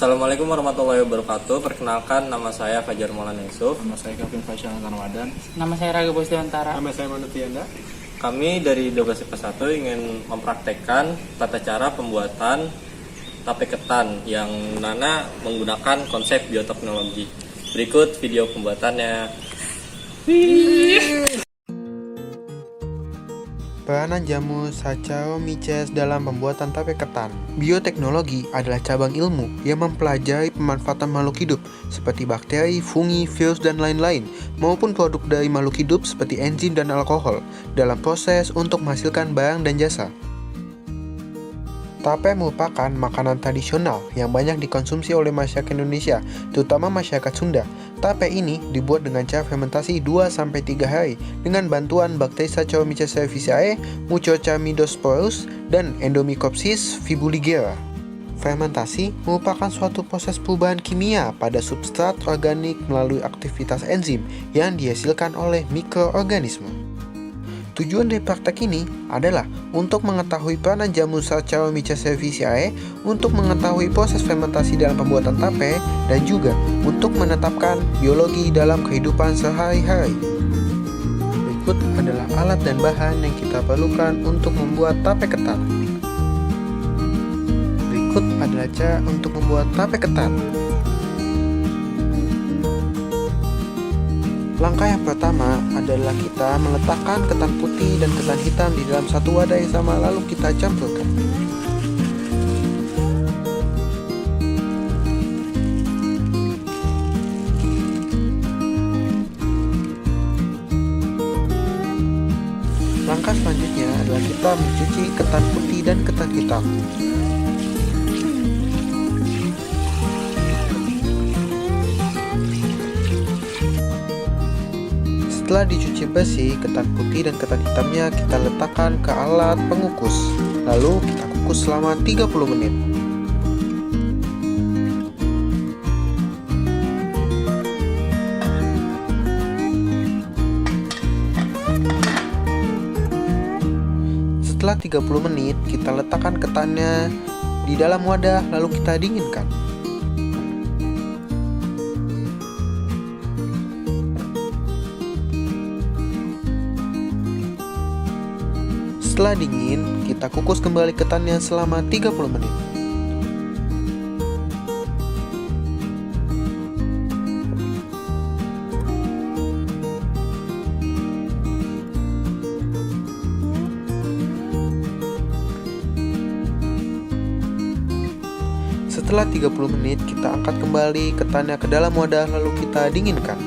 Assalamualaikum warahmatullahi wabarakatuh. Perkenalkan, nama saya Fajar Maulana Yusuf. Nama saya Kevin Faisal Ramadan. Nama saya Raga Bosdiantara. Nama saya Manutianda. Kami dari 12IPA 1 ingin mempraktekkan tata cara pembuatan tape ketan yang mana menggunakan konsep bioteknologi. Berikut video pembuatannya. Peranan jamu Saccharomyces dalam pembuatan tape ketan. Bioteknologi adalah cabang ilmu yang mempelajari pemanfaatan makhluk hidup seperti bakteri, fungi, virus, dan lain-lain, maupun produk dari makhluk hidup seperti enzim dan alkohol dalam proses untuk menghasilkan barang dan jasa. Tape merupakan makanan tradisional yang banyak dikonsumsi oleh masyarakat Indonesia, terutama masyarakat Sunda. Tape ini dibuat dengan cara fermentasi 2-3 hari dengan bantuan bakteri Saccharomyces cerevisiae, Mucocamidosporus, dan Endomycopsis fibuligera. Fermentasi merupakan suatu proses perubahan kimia pada substrat organik melalui aktivitas enzim yang dihasilkan oleh mikroorganisme. Tujuan dari praktek ini adalah untuk mengetahui peranan jamu Saccharomyces cerevisiae, untuk mengetahui proses fermentasi dalam pembuatan tape, dan juga untuk menetapkan biologi dalam kehidupan sehari-hari. Berikut adalah alat dan bahan yang kita perlukan untuk membuat tape ketan. Berikut adalah cara untuk membuat tape ketan. Langkah yang pertama adalah kita meletakkan ketan putih dan ketan hitam di dalam satu wadah yang sama, lalu kita campurkan. Langkah selanjutnya adalah kita mencuci ketan putih dan ketan hitam. Setelah dicuci bersih, ketan putih dan ketan hitamnya kita letakkan ke alat pengukus. Lalu kita kukus selama 30 menit. Setelah 30 menit, kita letakkan ketannya di dalam wadah lalu kita dinginkan. Setelah dingin, kita kukus kembali ketannya selama 30 menit. Setelah 30 menit, kita angkat kembali ketannya ke dalam wadah lalu kita dinginkan.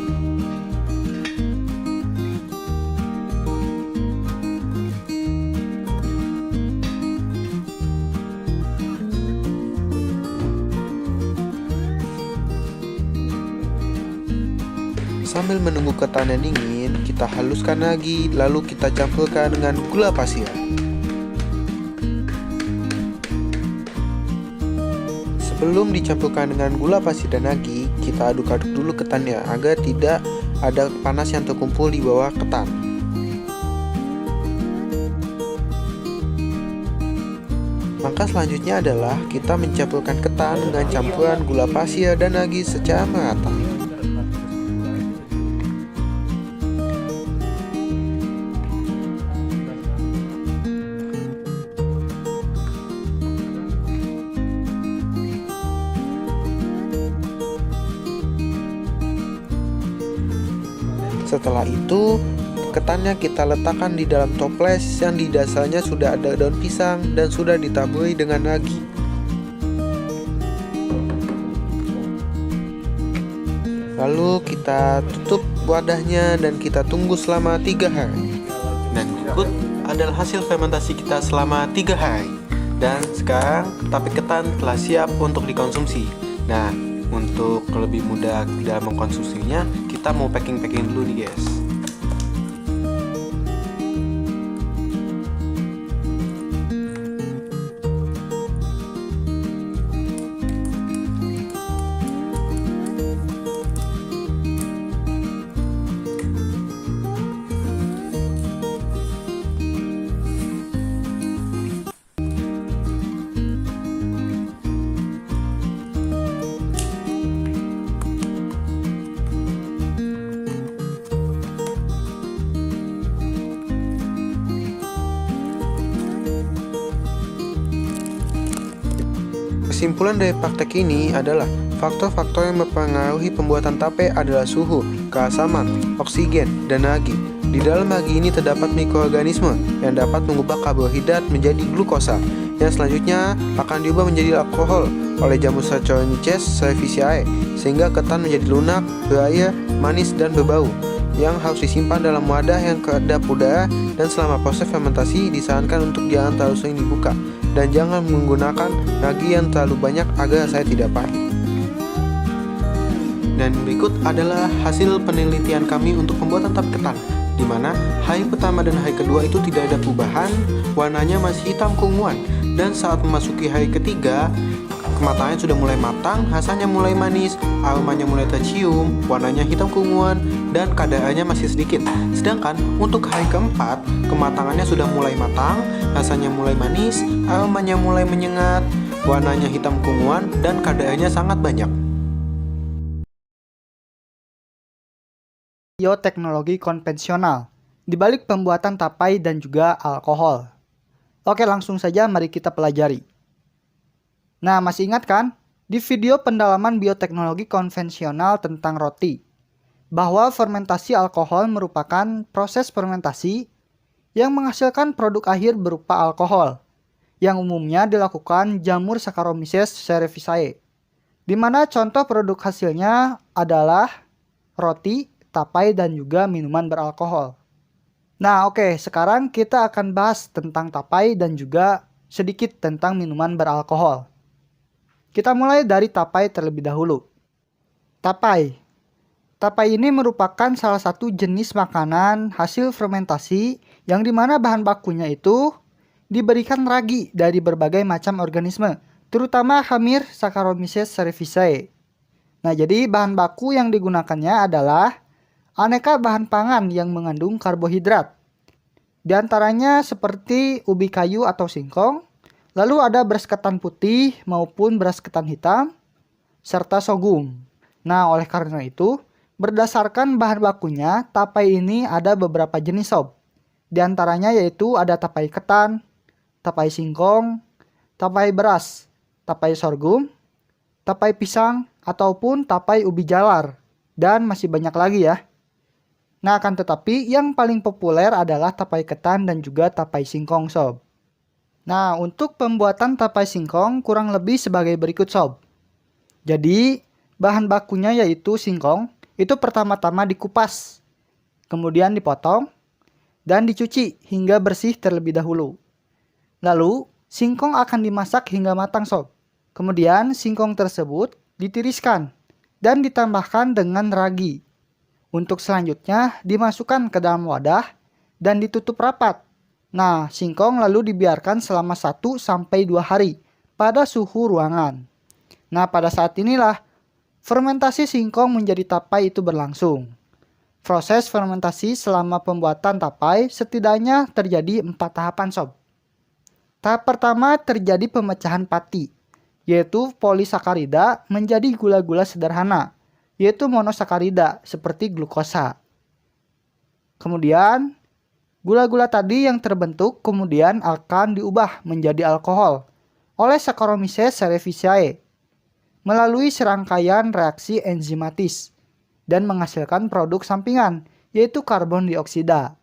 Sambil menunggu ketannya dingin, kita haluskan lagi, lalu kita campurkan dengan gula pasir. Sebelum dicampurkan dengan gula pasir dan nagi, kita aduk-aduk dulu ketannya agar tidak ada panas yang terkumpul di bawah ketan. Langkah selanjutnya adalah kita mencampurkan ketan dengan campuran gula pasir dan nagi secara merata. Setelah itu, ketannya kita letakkan di dalam toples yang di dasarnya sudah ada daun pisang dan sudah ditaburi dengan nagi. Lalu kita tutup wadahnya dan kita tunggu selama 3 hari. Dan berikut adalah hasil fermentasi kita selama 3 hari. Dan sekarang tape ketan telah siap untuk dikonsumsi. Nah, untuk lebih mudah dalam mengkonsumsinya, kita mau packing dulu nih guys. Kesimpulan dari praktek ini adalah faktor-faktor yang mempengaruhi pembuatan tape adalah suhu, keasaman, oksigen, dan ragi. Di dalam ragi ini terdapat mikroorganisme yang dapat mengubah karbohidrat menjadi glukosa, yang selanjutnya akan diubah menjadi alkohol oleh jamur Saccharomyces cerevisiae, sehingga ketan menjadi lunak, berair, manis, dan berbau, yang harus disimpan dalam wadah yang kedap udara, dan selama proses fermentasi disarankan untuk jangan terlalu sering dibuka, dan jangan menggunakan ragi yang terlalu banyak agar saya tidak pahit. Dan berikut adalah hasil penelitian kami untuk pembuatan tape ketan, di mana hari pertama dan hari kedua itu tidak ada perubahan, warnanya masih hitam keunguan, dan saat memasuki hari ketiga, kematangannya sudah mulai matang, rasanya mulai manis, aromanya mulai tercium, warnanya hitam keunguan, dan kadarannya masih sedikit. Sedangkan untuk hari keempat, kematangannya sudah mulai matang, rasanya mulai manis, aromanya mulai menyengat, warnanya hitam keunguan, dan kadarannya sangat banyak. Bioteknologi konvensional di balik pembuatan tapai dan juga alkohol. Oke, langsung saja mari kita pelajari. Nah, masih ingat kan di video pendalaman bioteknologi konvensional tentang roti bahwa fermentasi alkohol merupakan proses fermentasi yang menghasilkan produk akhir berupa alkohol yang umumnya dilakukan jamur Saccharomyces cerevisiae, di mana contoh produk hasilnya adalah roti, tapai, dan juga minuman beralkohol. Nah, oke, sekarang kita akan bahas tentang tapai dan juga sedikit tentang minuman beralkohol. Kita mulai dari tapai terlebih dahulu. Tapai. Tapai ini merupakan salah satu jenis makanan hasil fermentasi yang dimana bahan bakunya itu diberikan ragi dari berbagai macam organisme, terutama Hamir Saccharomyces cerevisiae. Nah, jadi bahan baku yang digunakannya adalah aneka bahan pangan yang mengandung karbohidrat. Di antaranya seperti ubi kayu atau singkong, lalu ada beras ketan putih maupun beras ketan hitam, serta sorghum. Nah, oleh karena itu, berdasarkan bahan bakunya, tapai ini ada beberapa jenis sob. Di antaranya yaitu ada tapai ketan, tapai singkong, tapai beras, tapai sorghum, tapai pisang, ataupun tapai ubi jalar, dan masih banyak lagi ya. Nah, akan tetapi yang paling populer adalah tapai ketan dan juga tapai singkong sob. Nah, untuk pembuatan tapai singkong kurang lebih sebagai berikut sob. Jadi, bahan bakunya yaitu singkong, itu pertama-tama dikupas, kemudian dipotong, dan dicuci hingga bersih terlebih dahulu. Lalu, singkong akan dimasak hingga matang sob. Kemudian, singkong tersebut ditiriskan dan ditambahkan dengan ragi. Untuk selanjutnya dimasukkan ke dalam wadah dan ditutup rapat. Nah, singkong lalu dibiarkan selama 1-2 hari pada suhu ruangan. Nah, pada saat inilah fermentasi singkong menjadi tapai itu berlangsung. Proses fermentasi selama pembuatan tapai setidaknya terjadi 4 tahapan sob. Tahap pertama terjadi pemecahan pati, yaitu polisakarida menjadi gula-gula sederhana, yaitu monosakarida seperti glukosa. Kemudian, gula-gula tadi yang terbentuk kemudian akan diubah menjadi alkohol oleh Saccharomyces cerevisiae melalui serangkaian reaksi enzimatis dan menghasilkan produk sampingan, yaitu karbon dioksida.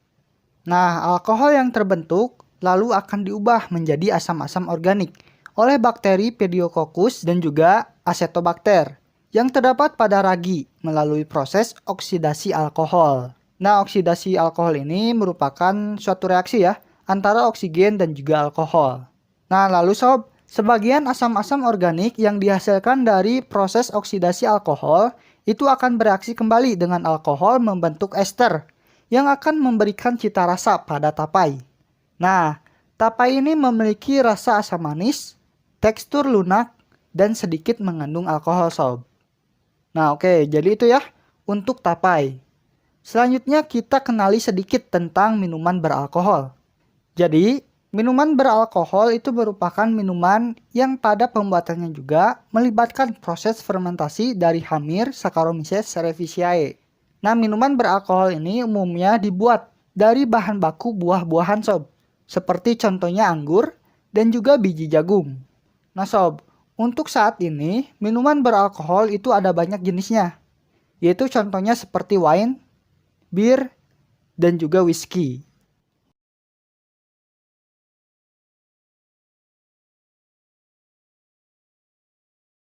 Nah, alkohol yang terbentuk lalu akan diubah menjadi asam-asam organik oleh bakteri Pediococcus dan juga Acetobacter yang terdapat pada ragi melalui proses oksidasi alkohol. Nah, oksidasi alkohol ini merupakan suatu reaksi ya antara oksigen dan juga alkohol. Nah, lalu sob, sebagian asam-asam organik yang dihasilkan dari proses oksidasi alkohol itu akan bereaksi kembali dengan alkohol membentuk ester yang akan memberikan cita rasa pada tapai. Nah, tapai ini memiliki rasa asam manis, tekstur lunak, dan sedikit mengandung alkohol sob. Nah, oke, jadi itu ya untuk tapai. Selanjutnya kita kenali sedikit tentang minuman beralkohol. Jadi, minuman beralkohol itu merupakan minuman yang pada pembuatannya juga melibatkan proses fermentasi dari Hamir Saccharomyces cerevisiae. Nah, minuman beralkohol ini umumnya dibuat dari bahan baku buah-buahan sob, seperti contohnya anggur dan juga biji jagung. Nah sob, Untuk saat ini, minuman beralkohol itu ada banyak jenisnya, yaitu contohnya seperti wine, bir, dan juga whisky.